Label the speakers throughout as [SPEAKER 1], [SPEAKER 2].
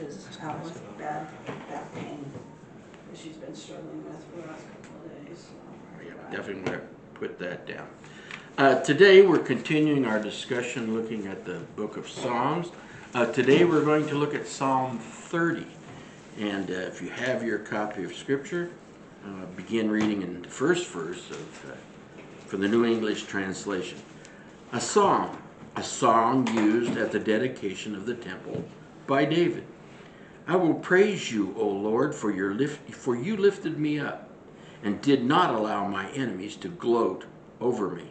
[SPEAKER 1] is out with bad back pain that she's been struggling with for the last couple of days. So.
[SPEAKER 2] Yeah, definitely want to put that down. Today we're continuing our discussion looking at the book of Psalms. Today we're going to look at Psalm 30. And if you have your copy of Scripture, begin reading in the first verse from the New English Translation. A song used at the dedication of the temple by David. I will praise you, O Lord, for you lifted me up and did not allow my enemies to gloat over me.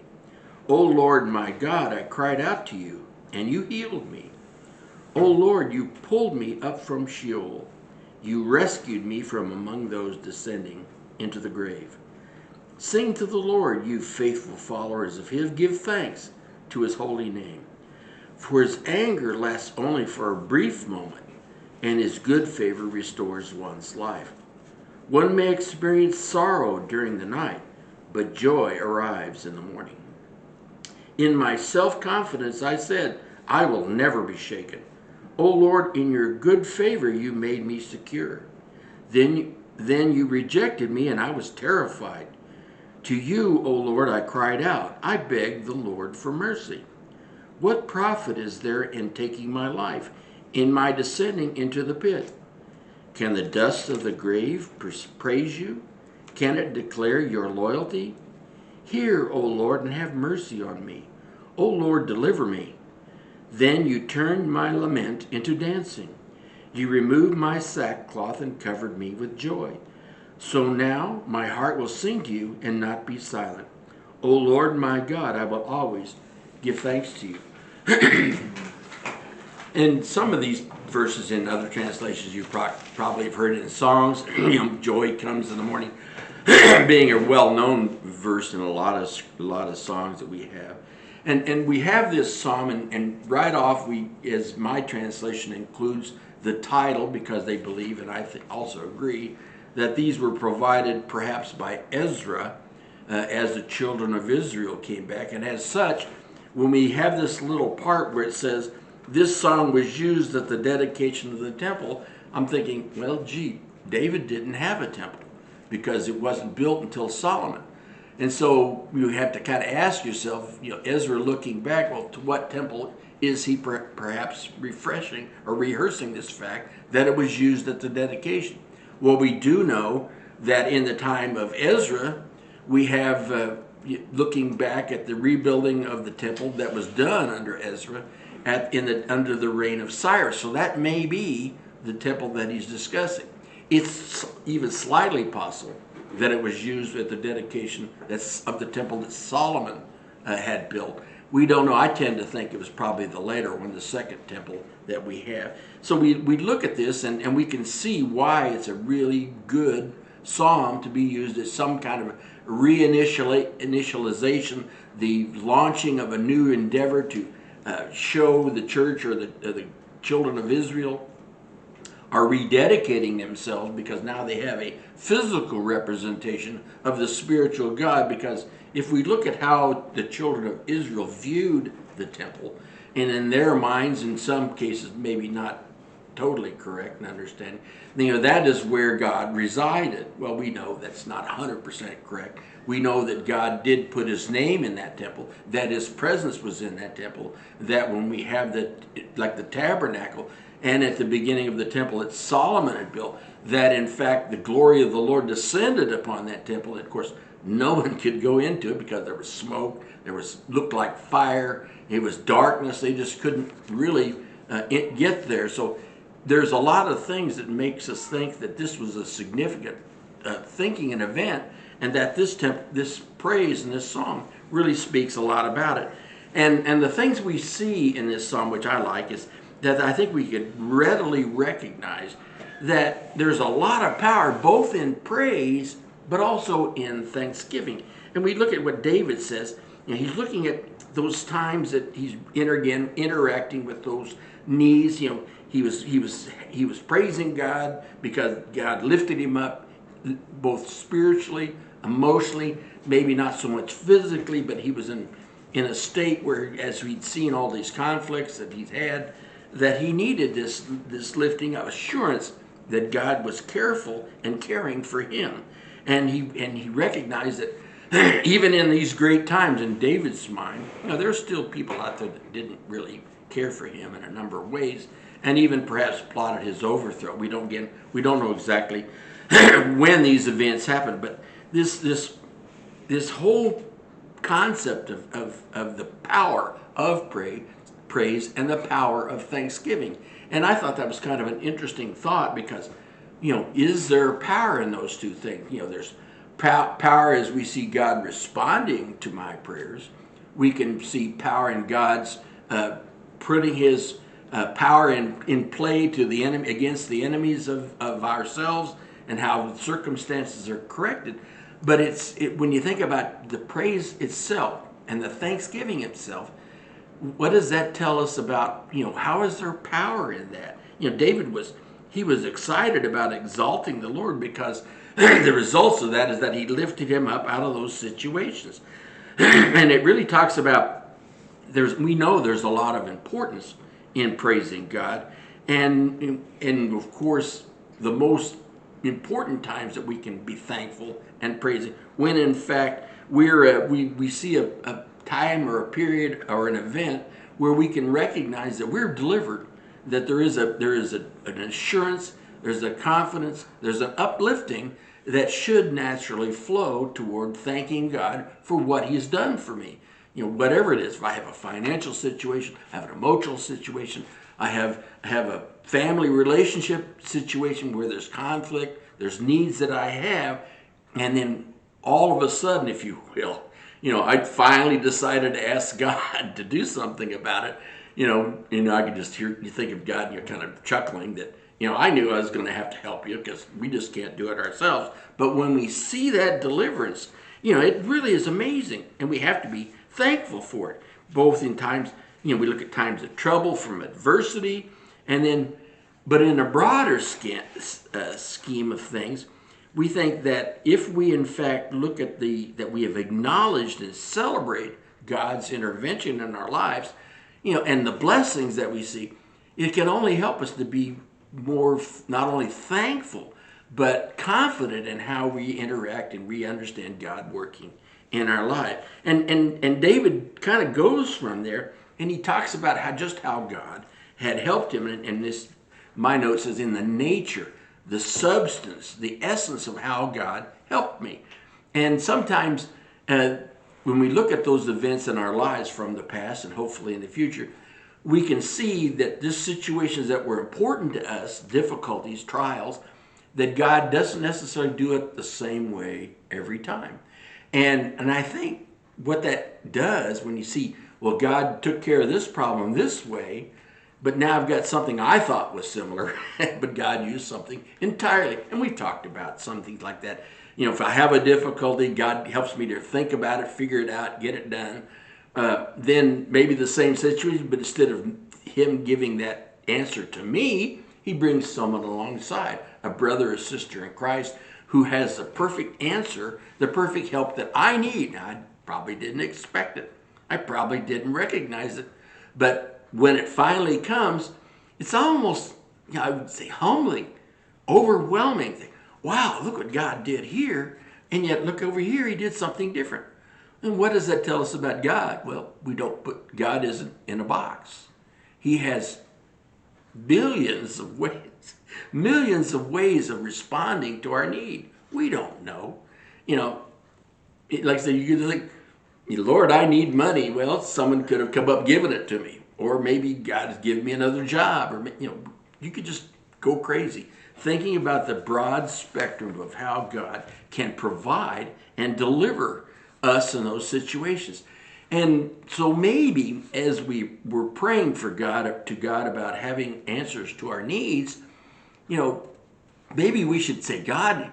[SPEAKER 2] O Lord my God, I cried out to you, and you healed me. O Lord, you pulled me up from Sheol. You rescued me from among those descending into the grave. Sing to the Lord, you faithful followers of his. Give thanks to his holy name. For his anger lasts only for a brief moment, and his good favor restores one's life. One may experience sorrow during the night, but joy arrives in the morning. In my self-confidence I said, I will never be shaken. O Lord, in your good favor you made me secure. Then you rejected me, and I was terrified. To you, O Lord, I cried out. I begged the Lord for mercy. What profit is there in taking my life, in my descending into the pit? Can the dust of the grave praise you? Can it declare your loyalty? Hear, O Lord, and have mercy on me. O Lord, deliver me. Then you turned my lament into dancing. You removed my sackcloth and covered me with joy. So now my heart will sing to you and not be silent. O Lord my God, I will always give thanks to you. In some of these verses in other translations, you probably have heard it in songs. Joy comes in the morning, being a well-known verse in a lot of songs that we have. And we have this psalm, and right off, as my translation includes the title, because they believe, and I also agree, that these were provided perhaps by Ezra as the children of Israel came back. And as such, when we have this little part where it says, this song was used at the dedication of the temple, I'm thinking, well, gee, David didn't have a temple because it wasn't built until Solomon. And so you have to kind of ask yourself, Ezra looking back, well, to what temple is he perhaps refreshing or rehearsing this fact that it was used at the dedication? Well, we do know that in the time of Ezra, we have, looking back at the rebuilding of the temple that was done under Ezra under the reign of Cyrus. So that may be the temple that he's discussing. It's even slightly possible that it was used at the dedication of the temple that Solomon had built. We don't know. I tend to think it was probably the later one, the second temple that we have. So we look at this and we can see why it's a really good psalm to be used as some kind of reinitialization, the launching of a new endeavor to show the church or the children of Israel are rededicating themselves, because now they have a physical representation of the spiritual God. Because if we look at how the children of Israel viewed the temple, and in their minds, in some cases, maybe not totally correct and understanding, that is where God resided. Well, we know that's not 100% correct. We know that God did put his name in that temple, that his presence was in that temple, that when we have like the tabernacle, and at the beginning of the temple that Solomon had built, that in fact the glory of the Lord descended upon that temple. And of course, no one could go into it because there was smoke, looked like fire, it was darkness. They just couldn't really get there. So there's a lot of things that makes us think that this was a significant thinking and event, and that this praise and this song really speaks a lot about it. And the things we see in this psalm, which I like, is that I think we could readily recognize that there's a lot of power both in praise but also in thanksgiving. And we look at what David says, he's looking at those times that he's interacting with those needs. He was praising God because God lifted him up, both spiritually, emotionally, maybe not so much physically, but he was in a state where, as we'd seen all these conflicts that he's had, that he needed this lifting of assurance that God was careful and caring for him. And he recognized that even in these great times in David's mind, there's still people out there that didn't really care for him in a number of ways, and even perhaps plotted his overthrow. We don't know exactly when these events happened, but this whole concept of the power of praise and the power of thanksgiving. And I thought that was kind of an interesting thought because, is there power in those two things? There's power as we see God responding to my prayers. We can see power in God's putting his power in play to the enemy, against the enemies of ourselves, and how circumstances are corrected. But when you think about the praise itself and the thanksgiving itself, what does that tell us about, how is there power in that? David was excited about exalting the Lord because the results of that is that he lifted him up out of those situations. And it really talks about, we know there's a lot of importance in praising God. And of course, the most important times that we can be thankful and praising, when in fact we see a time or a period or an event where we can recognize that we're delivered, that there is an assurance, there's a confidence, there's an uplifting that should naturally flow toward thanking God for what he's done for me. Whatever it is, if I have a financial situation, I have an emotional situation, I have a family relationship situation where there's conflict, there's needs that I have, and then all of a sudden, if you will, I finally decided to ask God to do something about it. I could just hear you think of God and you're kind of chuckling that, I knew I was going to have to help you because we just can't do it ourselves. But when we see that deliverance, it really is amazing, and we have to be thankful for it, both in times, we look at times of trouble from adversity, but in a broader scheme of things, we think that if we in fact look at that we have acknowledged and celebrate God's intervention in our lives, and the blessings that we see, it can only help us to be more not only thankful, but confident in how we interact and we understand God working in our life. And David kind of goes from there, and he talks about how God had helped him, and this, my note says, in the nature, the substance, the essence of how God helped me. And sometimes when we look at those events in our lives from the past and hopefully in the future, we can see that these situations that were important to us, difficulties, trials, that God doesn't necessarily do it the same way every time. And I think what that does when you see, well, God took care of this problem this way, but now I've got something I thought was similar, but God used something entirely. And we've talked about something like that. If I have a difficulty, God helps me to think about it, figure it out, get it done. Then maybe the same situation, but instead of him giving that answer to me, he brings someone alongside, a brother or sister in Christ, who has the perfect answer, the perfect help that I need. Now, I probably didn't expect it. I probably didn't recognize it. But when it finally comes, it's almost, I would say, humbling, overwhelming. Wow, look what God did here, and yet look over here, he did something different. And what does that tell us about God? Well, God isn't in a box. He has millions of ways of responding to our need. We don't know. Like I said, you could think, Lord, I need money. Well, someone could have come up giving it to me. Or maybe God has given me another job. Or, you could just go crazy thinking about the broad spectrum of how God can provide and deliver us in those situations. And so maybe as we were praying to God about having answers to our needs, maybe we should say, God,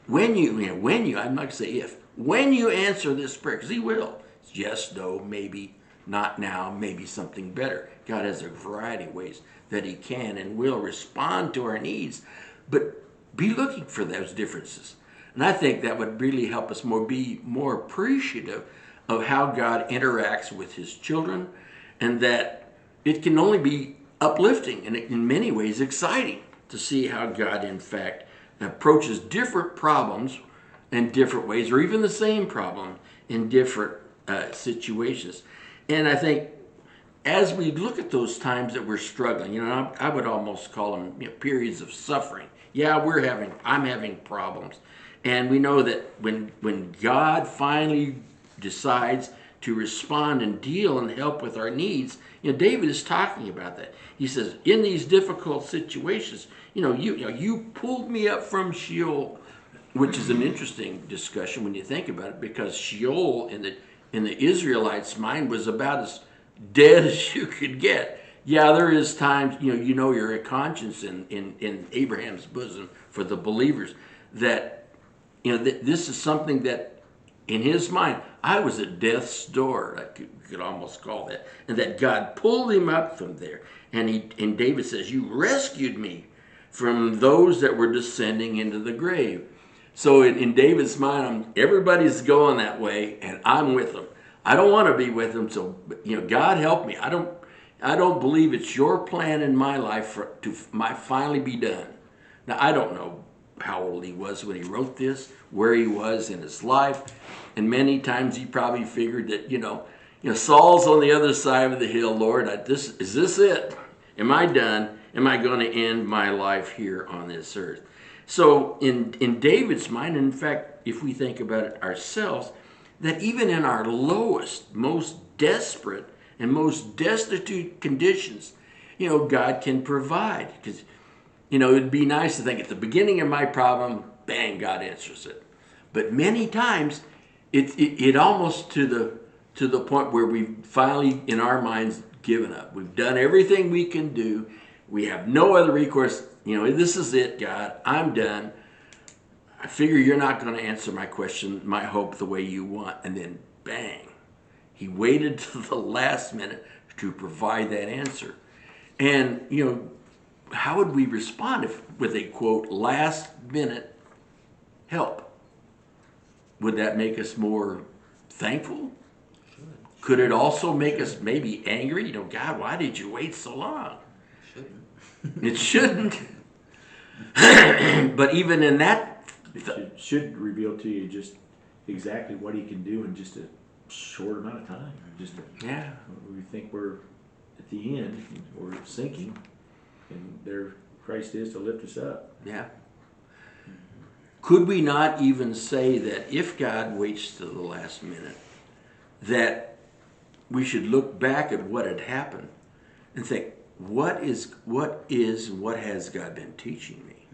[SPEAKER 2] when you, I'm not going to say if, when you answer this prayer, because he will, it's yes, no, maybe, not now, maybe something better. God has a variety of ways that he can and will respond to our needs, but be looking for those differences. And I think that would really help us be more appreciative of how God interacts with his children, and that it can only be uplifting and in many ways exciting to see how God, in fact, approaches different problems in different ways, or even the same problem in different situations. And I think as we look at those times that we're struggling, I would almost call them periods of suffering. Yeah, I'm having problems. And we know that when God finally decides to respond and deal and help with our needs, David is talking about that. He says, in these difficult situations, you pulled me up from Sheol, which is an interesting discussion when you think about it, because Sheol in the Israelites' mind was about as dead as you could get. Yeah, there is times, you're a conscience in Abraham's bosom for the believers that, this is something that in his mind, I was at death's door, I could almost call that, and that God pulled him up from there. And David says, you rescued me from those that were descending into the grave. So in David's mind, everybody's going that way, and I'm with them. I don't want to be with them, so God help me. I don't believe it's your plan in my life to finally be done. Now I don't know how old he was when he wrote this, where he was in his life, and many times he probably figured that Saul's on the other side of the hill. Lord, is this it? Am I done? Am I going to end my life here on this earth? So in David's mind, in fact, if we think about it ourselves, that even in our lowest, most desperate, and most destitute conditions, God can provide. Because, it'd be nice to think at the beginning of my problem, bang, God answers it. But many times, it almost to the point where we've finally, in our minds, given up. We've done everything we can do. We have no other recourse. This is it, God. I'm done. I figure you're not going to answer my question, my hope, the way you want. And then, bang, he waited to the last minute to provide that answer. And, how would we respond with a, quote, last minute help? Would that make us more thankful? Could it also make us maybe angry? God, why did you wait so long? It shouldn't. But even in that,
[SPEAKER 3] it should reveal to you just exactly what he can do in just a short amount of time.
[SPEAKER 2] Yeah.
[SPEAKER 3] We think we're at the end, we're sinking, and there Christ is to lift us up.
[SPEAKER 2] Yeah. Could we not even say that if God waits to the last minute, that we should look back at what had happened and think, what has God been teaching me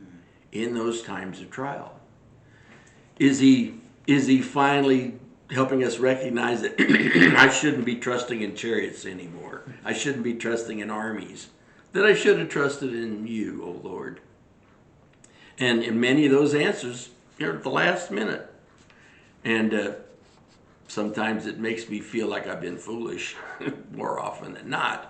[SPEAKER 2] in those times of trial? Is he finally helping us recognize that I shouldn't be trusting in chariots anymore? I shouldn't be trusting in armies. That I should have trusted in you, O Lord. And in many of those answers, at the last minute. And sometimes it makes me feel like I've been foolish, more often than not.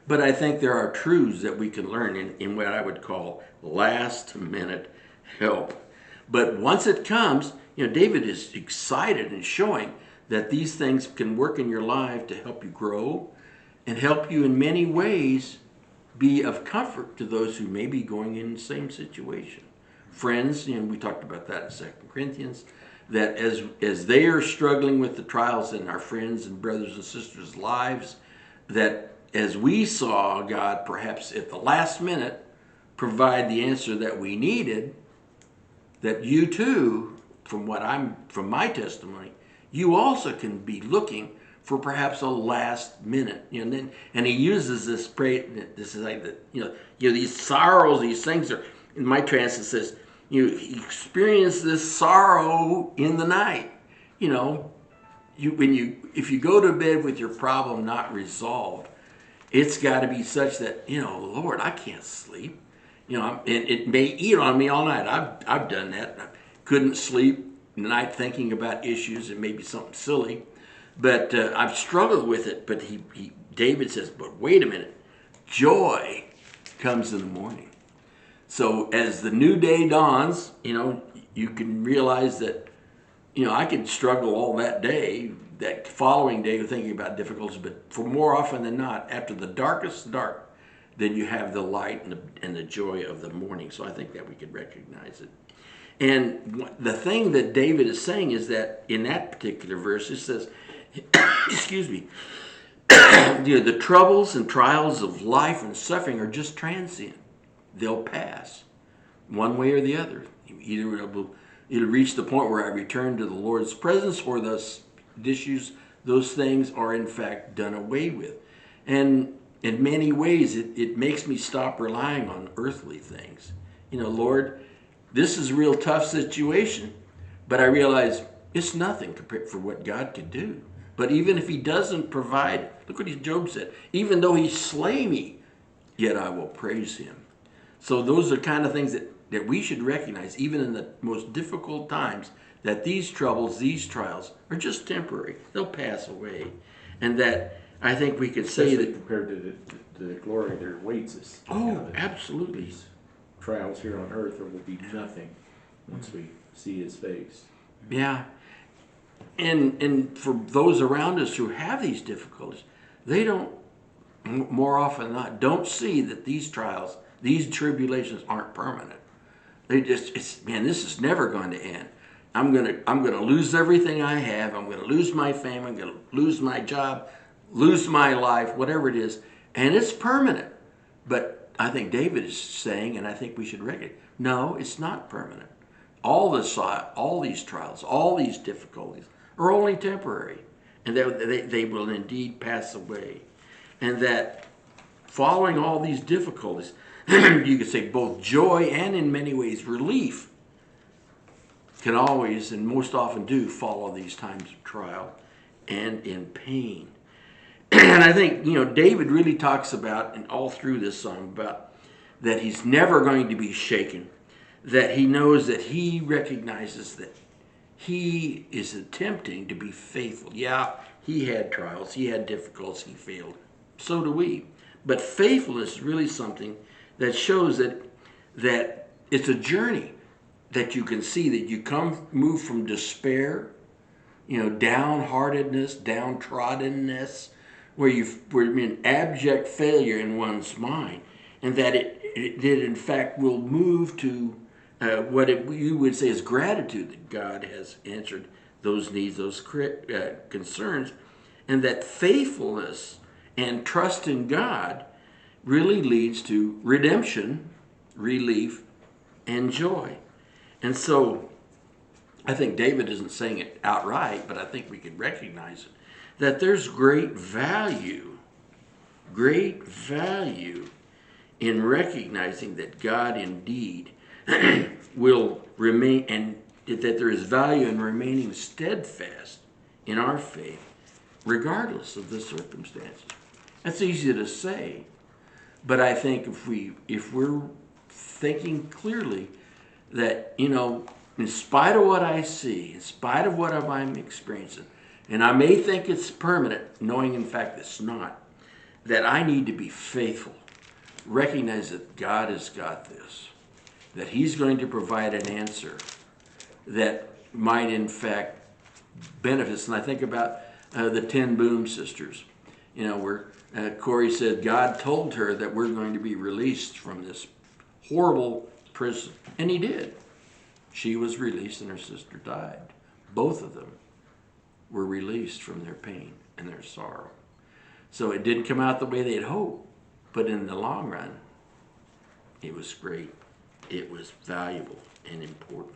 [SPEAKER 2] But I think there are truths that we can learn in what I would call last minute help. But once it comes, David is excited and showing that these things can work in your life to help you grow and help you in many ways be of comfort to those who may be going in the same situation. Friends, we talked about that in 2 Corinthians, that as they are struggling with the trials in our friends and brothers and sisters' lives, that as we saw God perhaps at the last minute provide the answer that we needed, that you too, from my testimony, you also can be looking for perhaps a last minute. And he uses this phrase, this is like these sorrows, these things are, in my translation says, you experience this sorrow in the night. If you go to bed with your problem not resolved, it's got to be such that, Lord, I can't sleep. And it may eat on me all night. I've done that. I couldn't sleep the night thinking about issues and maybe something silly. But I've struggled with it. But David says, but wait a minute. Joy comes in the morning. So as the new day dawns, you can realize that, I can struggle all that day, that following day, thinking about difficulties. But for more often than not, after the darkest dark, then you have the light and the joy of the morning. So I think that we could recognize it. And the thing that David is saying is that in that particular verse, it says, excuse me, the troubles and trials of life and suffering are just transient. They'll pass one way or the other. Either it'll reach the point where I return to the Lord's presence, or those issues, those things are in fact done away with. And in many ways, it makes me stop relying on earthly things. Lord, this is a real tough situation, but I realize it's nothing compared for what God could do. But even if he doesn't provide, look what Job said, even though he slay me, yet I will praise him. So those are kind of things that we should recognize, even in the most difficult times, that these troubles, these trials are just temporary. They'll pass away. And that I think we could say
[SPEAKER 3] Especially
[SPEAKER 2] that
[SPEAKER 3] compared to the glory that awaits us.
[SPEAKER 2] Oh, absolutely.
[SPEAKER 3] These trials here on earth will be nothing once we see his face.
[SPEAKER 2] Yeah. And for those around us who have these difficulties, they don't, more often than not, don't see that these trials, these tribulations aren't permanent. They just, this is never going to end. I'm gonna lose everything I have. I'm gonna lose my fame. I'm gonna lose my job, lose my life, whatever it is, and it's permanent. But I think David is saying, and I think we should recognize, no, it's not permanent. All these trials, all these difficulties are only temporary, and they will indeed pass away. And that following all these difficulties, you could say both joy and in many ways relief can always and most often do follow these times of trial and in pain. And I think, David really talks about, and all through this song, about that he's never going to be shaken, that he knows that he recognizes that he is attempting to be faithful. Yeah, he had trials, he had difficulties, he failed. So do we. But faithfulness is really something that shows that it's a journey, that you can see that you move from despair, downheartedness, downtrodenness, where you're in abject failure in one's mind, and that it in fact will move to what you would say is gratitude that God has answered those needs, those concerns, and that faithfulness and trust in God really leads to redemption, relief, and joy. And so I think David isn't saying it outright, but I think we can recognize it, that there's great value in recognizing that God indeed will remain, and that there is value in remaining steadfast in our faith, regardless of the circumstances. That's easy to say, but I think if we're thinking clearly that, in spite of what I see, in spite of what I'm experiencing, and I may think it's permanent, knowing in fact it's not, that I need to be faithful. Recognize that God has got this, that he's going to provide an answer that might in fact benefit us. And I think about the Ten Boom sisters, where Corey said God told her that we're going to be released from this horrible prison. And he did. She was released and her sister died. Both of them were released from their pain and their sorrow. So it didn't come out the way they'd hoped, but in the long run, it was great. It was valuable and important.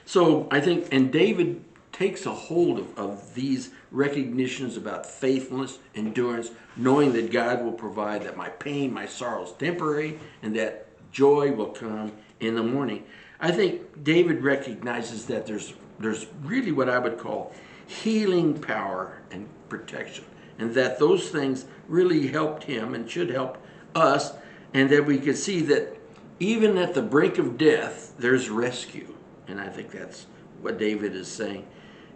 [SPEAKER 2] So I think, and David takes a hold of these recognitions about faithfulness, endurance, knowing that God will provide, that my pain, my sorrow is temporary, and that joy will come in the morning. I think David recognizes that there's really what I would call healing power and protection, and that those things really helped him and should help us, and that we could see that even at the brink of death, there's rescue. And I think that's what David is saying.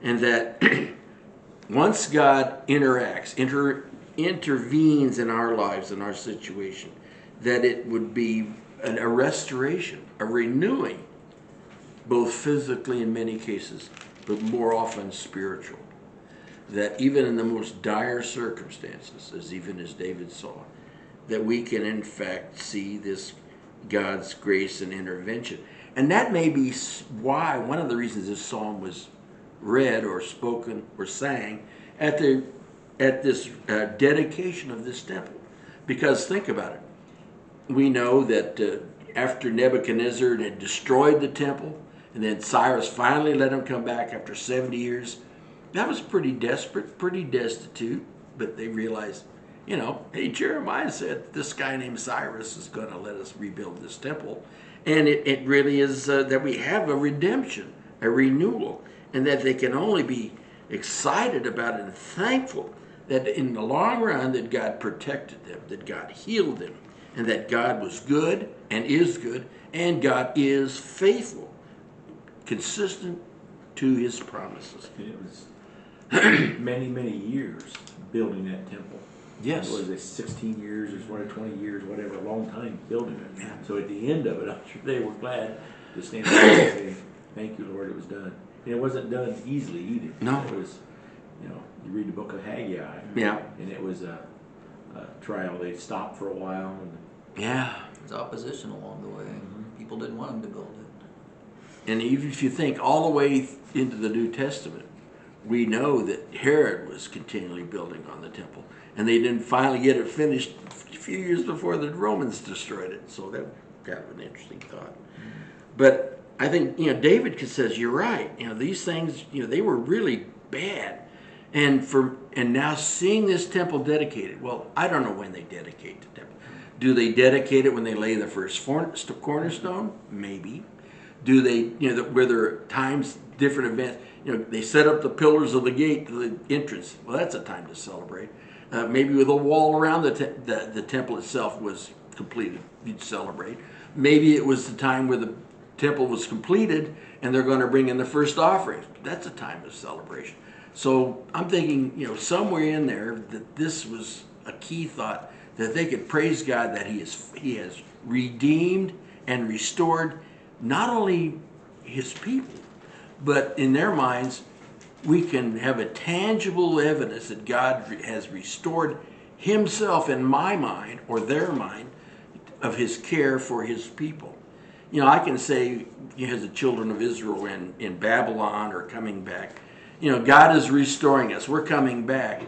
[SPEAKER 2] And that once God intervenes in our lives, in our situation, that it would be a restoration, a renewing, both physically in many cases, but more often spiritual. That even in the most dire circumstances, as David saw, that we can in fact see this God's grace and intervention. And that may be why, one of the reasons this psalm was read or spoken or sang at this dedication of this temple. Because think about it. We know that after Nebuchadnezzar had destroyed the temple, and then Cyrus finally let him come back after 70 years, that was pretty desperate, pretty destitute, but they realized, hey, Jeremiah said this guy named Cyrus is going to let us rebuild this temple. And it really is that we have a redemption, a renewal, and that they can only be excited about it and thankful that in the long run that God protected them, that God healed them, and that God was good and God is faithful, consistent to his promises.
[SPEAKER 3] And it was many, many years building that temple.
[SPEAKER 2] Yes.
[SPEAKER 3] What is it, 16 years or 20 years, whatever, a long time building it.
[SPEAKER 2] Yeah.
[SPEAKER 3] So at the end of it, I'm sure they were glad to stand up and say, thank you, Lord, it was done. And it wasn't done easily either.
[SPEAKER 2] No.
[SPEAKER 3] It was, you read the book of Haggai.
[SPEAKER 2] Yeah.
[SPEAKER 3] And it was a trial. They stopped for a while. And
[SPEAKER 2] Yeah.
[SPEAKER 4] There's opposition along the way. People didn't want him to build it.
[SPEAKER 2] And even if you think all the way into the New Testament, we know that Herod was continually building on the temple. And they didn't finally get it finished a few years before the Romans destroyed it. So that was an interesting thought. But I think, David says, you're right. These things, they were really bad. And now seeing this temple dedicated, well, I don't know when they dedicate the temple. Do they dedicate it when they lay the first cornerstone? Maybe. Do they, where there are times, different events, they set up the pillars of the gate to the entrance. Well, that's a time to celebrate. Maybe with a wall around the temple itself was completed, you'd celebrate. Maybe it was the time where the temple was completed and they're going to bring in the first offerings. That's a time of celebration. So I'm thinking, somewhere in there that this was a key thought, that they could praise God that he has redeemed and restored not only his people, but in their minds, we can have a tangible evidence that God has restored himself in my mind, or their mind, of his care for his people. I can say, as the children of Israel in Babylon or coming back, God is restoring us. We're coming back.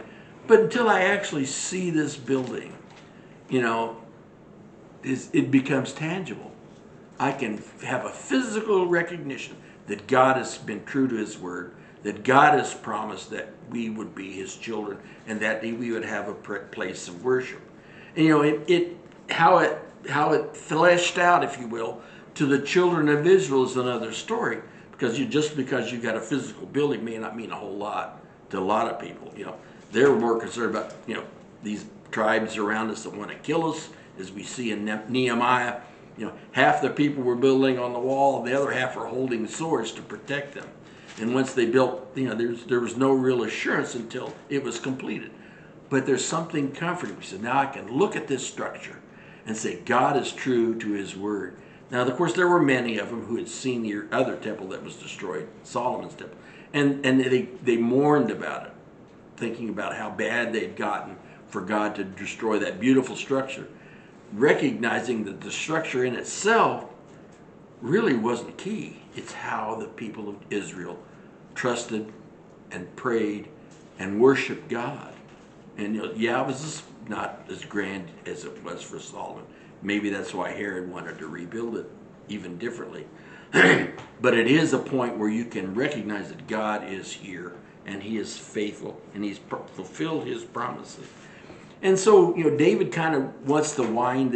[SPEAKER 2] But until I actually see this building, it becomes tangible. I can have a physical recognition that God has been true to his word, that God has promised that we would be his children and that we would have a place of worship. And how it fleshed out, if you will, to the children of Israel is another story, because just because you got a physical building may not mean a whole lot to a lot of people. They're more concerned about these tribes around us that want to kill us, as we see in Nehemiah. Half the people were building on the wall, and the other half are holding swords to protect them. And once they built, there was no real assurance until it was completed. But there's something comforting. We said, now I can look at this structure and say, God is true to his word. Now, of course, there were many of them who had seen the other temple that was destroyed, Solomon's temple. And they mourned about it, thinking about how bad they'd gotten for God to destroy that beautiful structure, recognizing that the structure in itself really wasn't key. It's how the people of Israel trusted and prayed and worshiped God. And it was not as grand as it was for Solomon. Maybe that's why Herod wanted to rebuild it even differently. But it is a point where you can recognize that God is here and he is faithful and he's fulfilled his promises. And so, David kind of wants to wind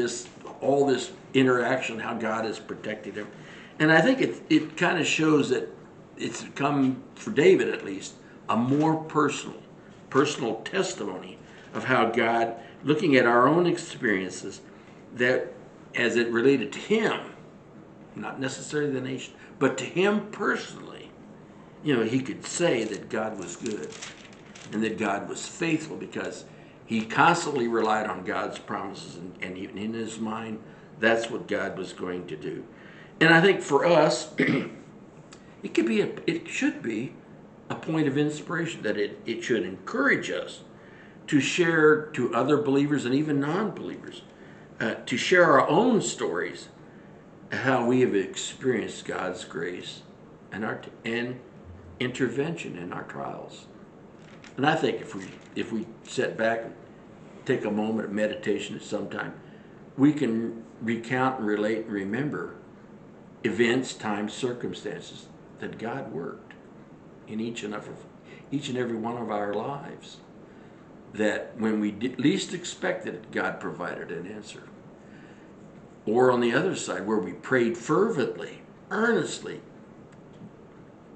[SPEAKER 2] all this interaction, how God has protected him. And I think it kind of shows that it's come, for David at least, a more personal testimony of how God, looking at our own experiences, that as it related to him, not necessarily the nation, but to him personally, he could say that God was good and that God was faithful, because he constantly relied on God's promises, and even in his mind, that's what God was going to do. And I think for us, it should be a point of inspiration, that it should encourage us to share to other believers and even non-believers to share our own stories, how we have experienced God's grace and intervention in our trials. And I think if we sit back and take a moment of meditation at some time, we can recount and relate and remember events, times, circumstances that God worked in each and every one of our lives. That when we least expected it, God provided an answer. Or on the other side, where we prayed fervently, earnestly,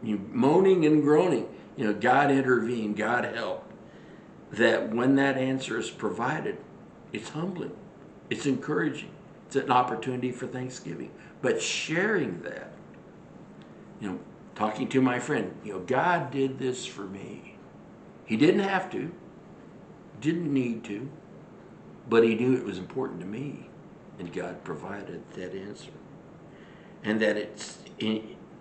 [SPEAKER 2] moaning and groaning, God intervened, God helped. That when that answer is provided, it's humbling, it's encouraging, it's an opportunity for thanksgiving. But sharing that, talking to my friend, God did this for me. He didn't have to, didn't need to, but he knew it was important to me, and God provided that answer. And that it's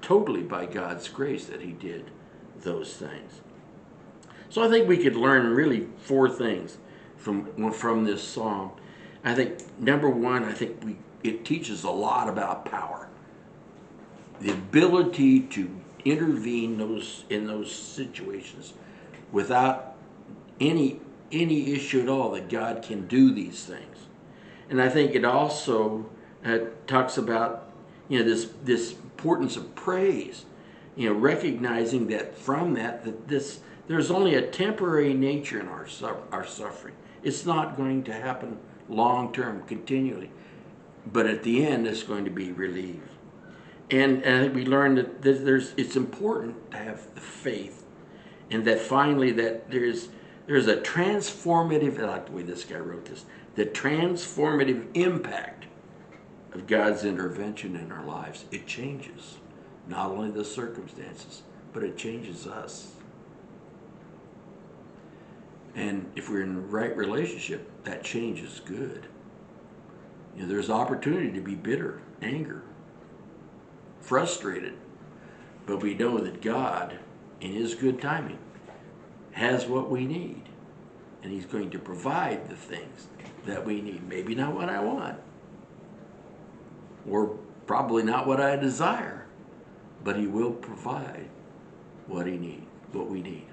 [SPEAKER 2] totally by God's grace that he did those things. So I think we could learn really 4 things from this psalm. I think number 1, it teaches a lot about power. The ability to intervene in those situations without any issue at all, that God can do these things. And I think it also talks about this importance of praise, recognizing that from that there's only a temporary nature in our suffering. It's not going to happen long term, continually, but at the end it's going to be relieved. And I think we learned that it's important to have the faith, and that finally that there's a transformative, I like the way this guy wrote this, the transformative impact of God's intervention in our lives. It changes not only the circumstances, but it changes us. And if we're in the right relationship, that change is good. There's opportunity to be bitter, anger, frustrated, but we know that God, in his good timing, has what we need, and he's going to provide the things that we need. Maybe not what I want, or probably not what I desire, but he will provide what we need.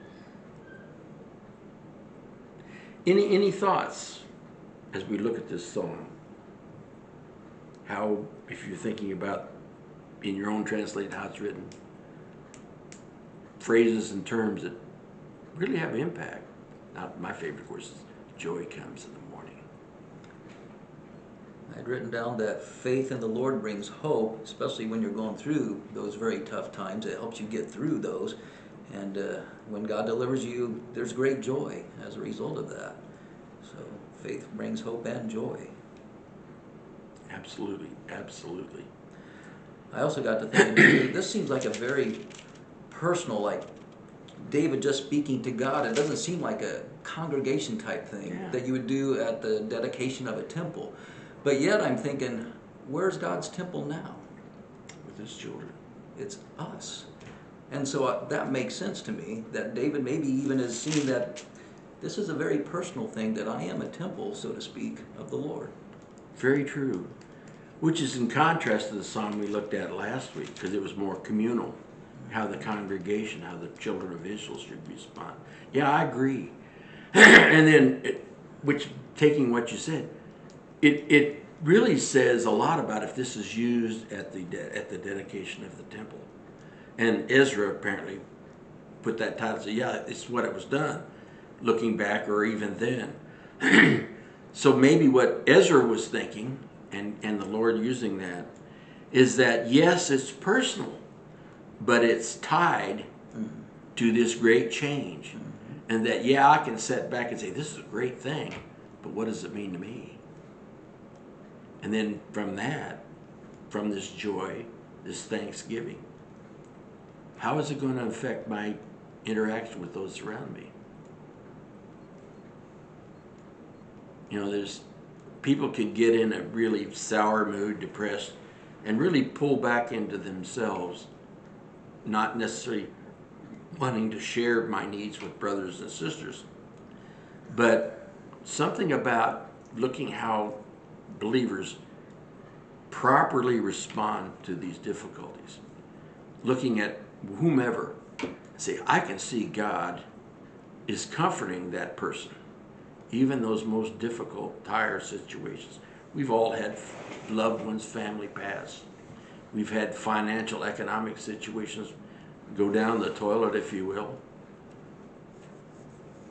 [SPEAKER 2] Any thoughts as we look at this psalm? How, if you're thinking about in your own translation how it's written, phrases and terms that really have impact. Now, my favorite, of course, is joy comes in the morning.
[SPEAKER 4] I'd written down that faith in the Lord brings hope, especially when you're going through those very tough times. It helps you get through those. And when God delivers you, there's great joy as a result of that. So faith brings hope and joy.
[SPEAKER 2] Absolutely, absolutely.
[SPEAKER 4] I also got to thinking, this seems like a very personal, like David just speaking to God. It doesn't seem like a congregation type thing that you would do at the dedication of a temple. But yet I'm thinking, where's God's temple now?
[SPEAKER 2] With his children.
[SPEAKER 4] It's us. And so that makes sense to me, that David maybe even has seen that this is a very personal thing, that I am a temple, so to speak, of the Lord.
[SPEAKER 2] Very true. Which is in contrast to the psalm we looked at last week, because it was more communal. How the congregation, how the children of Israel should respond. Yeah, I agree. And then, taking what you said, it really says a lot about if this is used at the dedication of the temple. And Ezra apparently put that title, said, yeah, it's what it was done, looking back or even then. So maybe what Ezra was thinking, and the Lord using that, is that yes, it's personal, but it's tied to this great change. And that, yeah, I can sit back and say, this is a great thing, but what does it mean to me? And then from this joy, this thanksgiving, how is it going to affect my interaction with those around me? There's people can get in a really sour mood, depressed, and really pull back into themselves, not necessarily wanting to share my needs with brothers and sisters, but something about looking how believers properly respond to these difficulties. Looking at whomever, say, I can see God is comforting that person, even those most difficult, dire situations. We've all had loved ones, family pass. We've had financial, economic situations go down the toilet, if you will.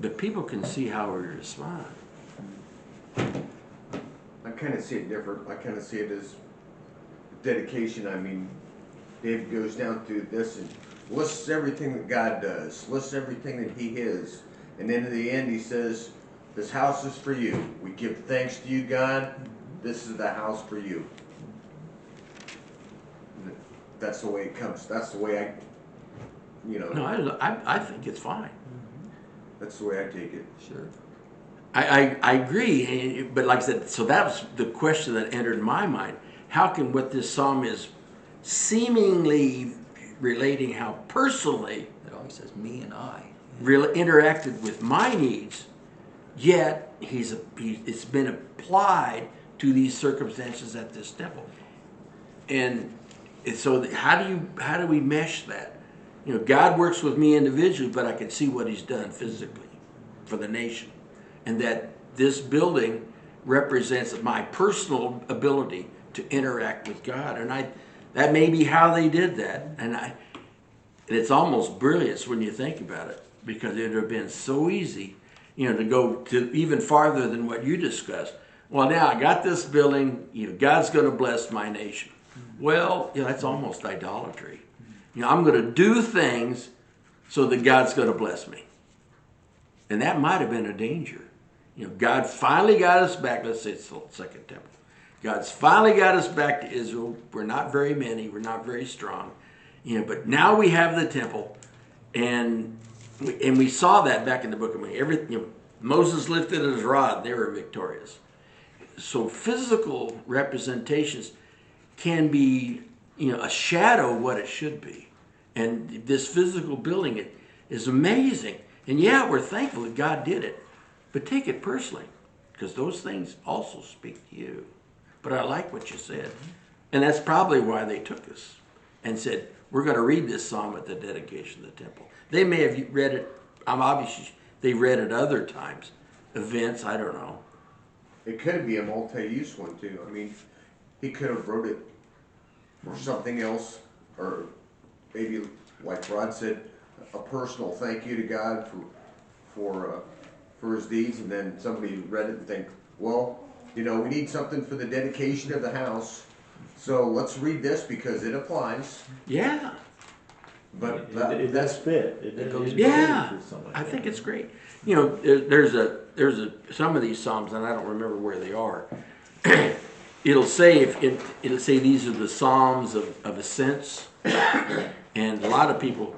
[SPEAKER 2] But people can see how we respond.
[SPEAKER 5] I kind of see it different. I kind of see it as dedication. I mean, David goes down through this and lists everything that God does, lists everything that He is. And then in the end, he says, this house is for you. We give thanks to you, God. This is the house for you. That's the way it comes. That's the way
[SPEAKER 2] No, I think it's fine.
[SPEAKER 5] that's the way I take it.
[SPEAKER 4] Sure.
[SPEAKER 2] I agree, but like I said, so that was the question that entered my mind. How can what this psalm is seemingly relating how personally
[SPEAKER 4] It always says me and I.
[SPEAKER 2] interacted with my needs, yet it's been applied to these circumstances at this temple. And so how do we mesh that? You know, God works with me individually, but I can see what He's done physically for the nation. And that this building represents my personal ability to interact with God. And that may be how they did that. And it's almost brilliant when you think about it, because it would have been so easy, to go to even farther than what you discussed. Well, now I got this building, God's going to bless my nation. Well, that's almost idolatry. I'm going to do things so that God's going to bless me. And that might have been a danger. God finally got us back. Let's say it's the Second Temple. God's finally got us back to Israel. We're not very many. We're not very strong. But now we have the temple. And we saw that back in the book of Moses lifted his rod. They were victorious. So physical representations can be, a shadow of what it should be. And this physical building is amazing. And yeah, we're thankful that God did it. But take it personally, because those things also speak to you. But I like what you said. And that's probably why they took us and said, we're going to read this psalm at the dedication of the temple. They may have read it, obviously they read it other times, events, I don't know.
[SPEAKER 5] It could be a multi-use one too. I mean, he could have wrote it for something else, or maybe, like Rod said, a personal thank you to God for His deeds, and then somebody read it and think, well, we need something for the dedication of the house, so let's read this because it applies.
[SPEAKER 2] Yeah.
[SPEAKER 5] But
[SPEAKER 3] It does fit. It goes.
[SPEAKER 2] Yeah, I think it's great. There's some of these psalms, and I don't remember where they are. It'll say these are the psalms of ascents, and a lot of people